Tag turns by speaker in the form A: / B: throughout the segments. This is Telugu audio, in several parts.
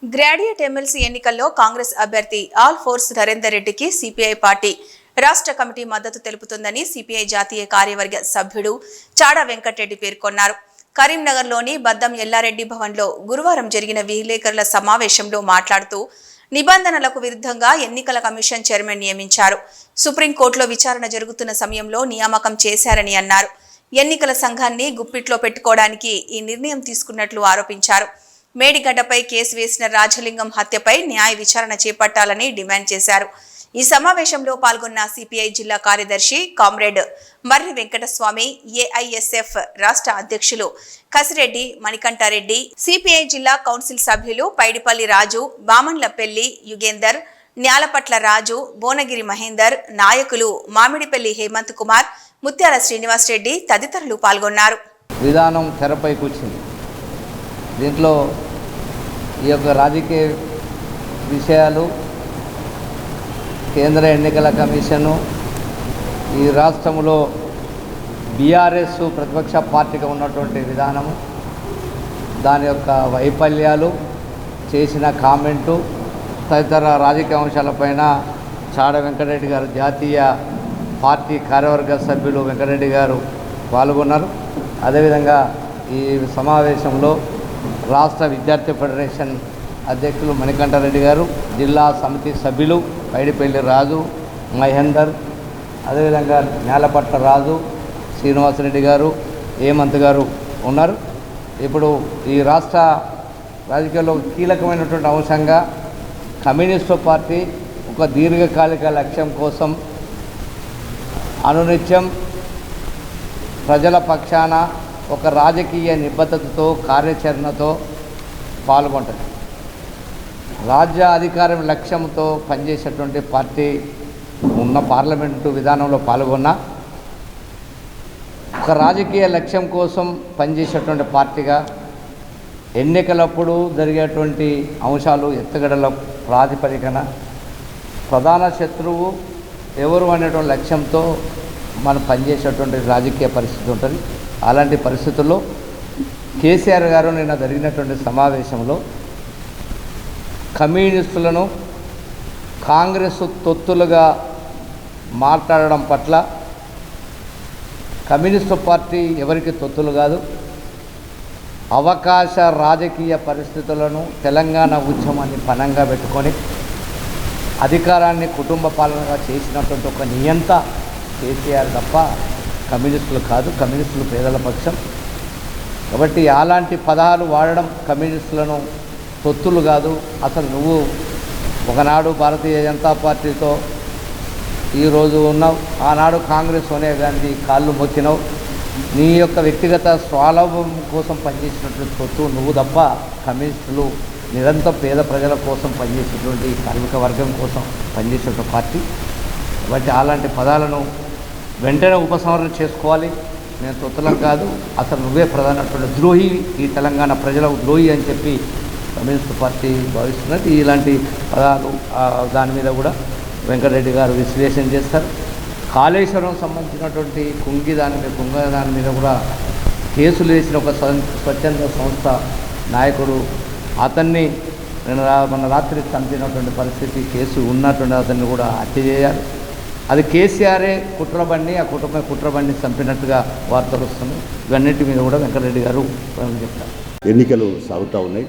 A: గ్రాడ్యుయేట్ ఎమ్మెల్సీ ఎన్నికల్లో కాంగ్రెస్ అభ్యర్థి ఆల్ ఫోర్స్ నరేందర్ రెడ్డికి సిపిఐ పార్టీ రాష్ట్ర కమిటీ మద్దతు తెలుపుతుందని సిపిఐ జాతీయ కార్యవర్గ సభ్యుడు చాడా వెంకటరెడ్డి పేర్కొన్నారు. కరీంనగర్లోని బద్దం ఎల్లారెడ్డి భవన్లో గురువారం జరిగిన విలేకరుల సమావేశంలో మాట్లాడుతూ నిబంధనలకు విరుద్ధంగా ఎన్నికల కమిషన్ చైర్మన్ నియమించారు. సుప్రీంకోర్టులో విచారణ జరుగుతున్న సమయంలో నియామకం చేశారని అన్నారు. ఎన్నికల సంఘాన్ని గుప్పిట్లో పెట్టుకోవడానికి ఈ నిర్ణయం తీసుకున్నట్లు ఆరోపించారు. మేడిగడ్డపై కేసు వేసిన రాజలింగం హత్యపై న్యాయ విచారణ చేపట్టాలని డిమాండ్ చేశారు. ఈ సమావేశంలో పాల్గొన్న సిపిఐ జిల్లా కార్యదర్శి కామ్రేడ్ మర్రి వెంకటస్వామి, ఏఐఎస్ఎఫ్ రాష్ట్ర అధ్యక్షులు కసిరెడ్డి మణికంఠారెడ్డి, సిపిఐ జిల్లా కౌన్సిల్ సభ్యులు పైడిపల్లి రాజు, బామన్లపల్లి యుగేందర్, న్యాలపట్ల రాజు, భువనగిరి మహేందర్, నాయకులు మామిడిపల్లి హేమంత్ కుమార్, ముత్యాల శ్రీనివాస్ రెడ్డి తదితరులు పాల్గొన్నారు.
B: విధానం తెరపైకి వచ్చింది. దీంట్లో ఈ యొక్క రాజకీయ విషయాలు, కేంద్ర ఎన్నికల కమిషను, ఈ రాష్ట్రంలో బీఆర్ఎస్ ప్రతిపక్ష పార్టీగా ఉన్నటువంటి విధానము, దాని యొక్క వైఫల్యాలు, చేసిన కామెంటు తదితర రాజకీయ అంశాలపైన చాడా వెంకటరెడ్డి గారు, జాతీయ పార్టీ కార్యవర్గ సభ్యులు వెంకటరెడ్డి గారు పాల్గొన్నారు. అదేవిధంగా ఈ సమావేశంలో రాష్ట్ర విద్యార్థి ఫెడరేషన్ అధ్యక్షులు మణికంఠారెడ్డి గారు, జిల్లా సమితి సభ్యులు పైడిపల్లి రాజు, మహేందర్, అదేవిధంగా న్యాలపట్ల రాజు, శ్రీనివాసరెడ్డి గారు, హేమంత్ గారు ఉన్నారు. ఇప్పుడు ఈ రాష్ట్ర రాజకీయాల్లో కీలకమైనటువంటి అంశంగా కమ్యూనిస్టు పార్టీ ఒక దీర్ఘకాలిక లక్ష్యం కోసం అనునిత్యం ప్రజల పక్షాన ఒక రాజకీయ నిబద్ధతతో, కార్యాచరణతో పాల్గొంటుంది. రాజ్య అధికారం లక్ష్యంతో పనిచేసేటువంటి పార్టీ ఉన్న పార్లమెంటు విధానంలో పాల్గొన్న ఒక రాజకీయ లక్ష్యం కోసం పనిచేసేటువంటి పార్టీగా ఎన్నికలప్పుడు జరిగేటువంటి అంశాలు, ఎత్తుగడల ప్రాతిపదికన ప్రధాన శత్రువు ఎవరు అనేటువంటి లక్ష్యంతో మనం పనిచేసేటువంటి రాజకీయ పరిస్థితి ఉంటుంది. అలాంటి పరిస్థితుల్లో కేసీఆర్ గారు నిన్న జరిగినటువంటి సమావేశంలో కమ్యూనిస్టులను కాంగ్రెస్ తొత్తులుగా మాట్లాడడం పట్ల, కమ్యూనిస్టు పార్టీ ఎవరికి తొత్తులు కాదు, అవకాశ రాజకీయ పరిస్థితులను తెలంగాణ ఉద్యమాన్ని పణంగా పెట్టుకొని అధికారాన్ని కుటుంబ పాలనగా చేసినటువంటి ఒక నియంత కేసీఆర్ తప్ప కమ్యూనిస్టులు కాదు. కమ్యూనిస్టులు పేదల పక్షం. కాబట్టి అలాంటి పదాలు వాడడం కమ్యూనిస్టులను తొత్తులు కాదు. అసలు నువ్వు ఒకనాడు భారతీయ జనతా పార్టీతో ఈరోజు ఉన్నావు, ఆనాడు కాంగ్రెస్ సోనియా గాంధీ కాళ్ళు మొక్కినావు. నీ యొక్క వ్యక్తిగత స్వాలాభం కోసం పనిచేసినటువంటి తొత్తు నువ్వు తప్ప కమ్యూనిస్టులు నిరంతరం పేద ప్రజల కోసం పనిచేసేటువంటి, కార్మిక వర్గం కోసం పనిచేసేటువంటి పార్టీ. కాబట్టి అలాంటి పదాలను వెంటనే ఉపసంహరణ చేసుకోవాలి. నేను తొత్తులం కాదు, అసలు నువ్వే ప్రధానటువంటి ద్రోహి, ఈ తెలంగాణ ప్రజల ద్రోహి అని చెప్పి కమ్యూనిస్టు పార్టీ భావిస్తున్నది. ఇలాంటి పదాలు దాని మీద కూడా వెంకటరెడ్డి గారు విశ్లేషణ చేస్తారు. కాళేశ్వరం సంబంధించినటువంటి దాని మీద కూడా కేసులు వేసిన ఒక స్వచ్ఛంద సంస్థ నాయకుడు, అతన్ని మన రాత్రి చంపినటువంటి పరిస్థితి, కేసు ఉన్నటువంటి అతన్ని కూడా హత్య చేయాలి. అది కేసీఆరే కుట్రబండి, ఆ కుట్రబండి చంపినట్టుగా వార్తలు వస్తున్నాయి. ఇవన్నిటి మీద కూడా వెంకటరెడ్డి గారు చెప్తారు.
C: ఎన్నికలు సాగుతూ ఉన్నాయి.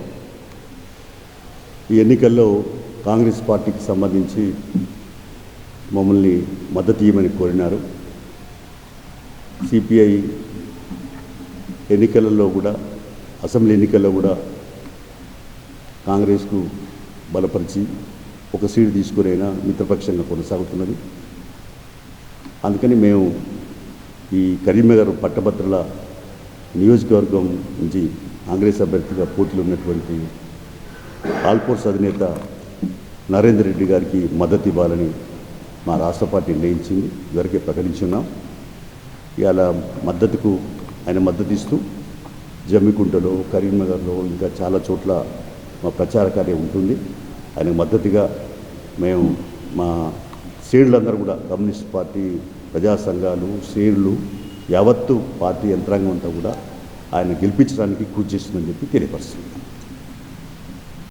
C: ఈ ఎన్నికల్లో కాంగ్రెస్ పార్టీకి సంబంధించి మమ్మల్ని మద్దతు ఇవ్వమని కోరినారు. సిపిఐ ఎన్నికలలో కూడా, అసెంబ్లీ ఎన్నికల్లో కూడా కాంగ్రెస్కు బలపరిచి ఒక సీటు తీసుకునైనా మిత్రపక్షంగా కొనసాగుతున్నది. అందుకని మేము ఈ కరీంనగర్ పట్టభద్రుల నియోజకవర్గం నుంచి కాంగ్రెస్ అభ్యర్థిగా పోటీలో ఉన్నటువంటి ఆల్ ఫోర్స్ అధినేత నరేందర్ రెడ్డి గారికి మద్దతు ఇవ్వాలని మా రాష్ట్ర పార్టీ నిర్ణయించింది. ఇదివరకే ప్రకటించున్నాం. ఇవాళ ఆయన మద్దతు ఇస్తూ జమ్మికుంటలో, కరీంనగర్లో ఇంకా చాలా చోట్ల మా ప్రచార కార్యం ఉంటుంది. ఆయనకు మద్దతుగా మేము మా శ్రేణులందరూ కూడా, కమ్యూనిస్ట్ పార్టీ, ప్రజా సంఘాలు, శ్రేణులు, యావత్తు పార్టీ యంత్రాంగం అంతా కూడా ఆయన గెలిపించడానికి కృషి చేస్తుందని చెప్పి తెలియపరుస్తుంది.